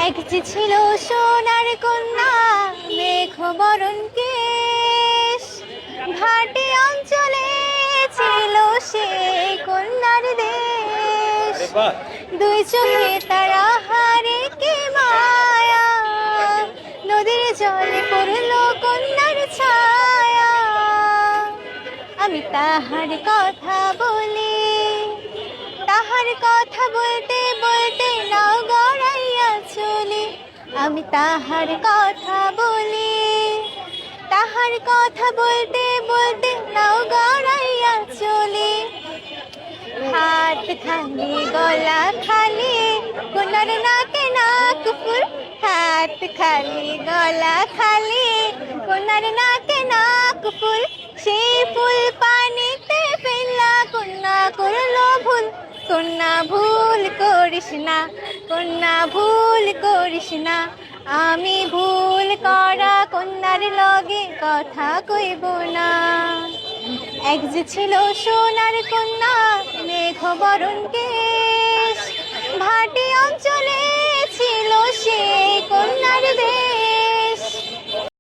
এক যে ছিল সোনার কন্যা মেঘ বরণ কেশ, ঘাটে অঞ্চলে ছিল সে কন্যার দেশ। দুই চোখে তারা হারে কে মায়া, নদীর জলে পড়লো কন্যার ছায়া। আমি তাহার কথা বলি, তাহার কথা বলতে বলতে নাও গড়াইয়া চলি। আমি তাহার কথা বলি, তাহার কথা বলতে বলতে নাও গড়াইয়া চলি। হাত খালি গলা খালি কন্যার নাকে নাক ফুল, হাত খালি গলা খালি কন্যার নাকে নাক ফুল। সেই ফুল পানিতে ফেললা কন্যা করলো ভুল। কন্যা ভুল করিস না, কন্যা ভুল করিস না। আমি ভুল করা কন্যার লগে কথা কইব না। এক যে ছিল সোনার কন্যা মেঘ বরণ কেশ, ভাটি অঞ্চল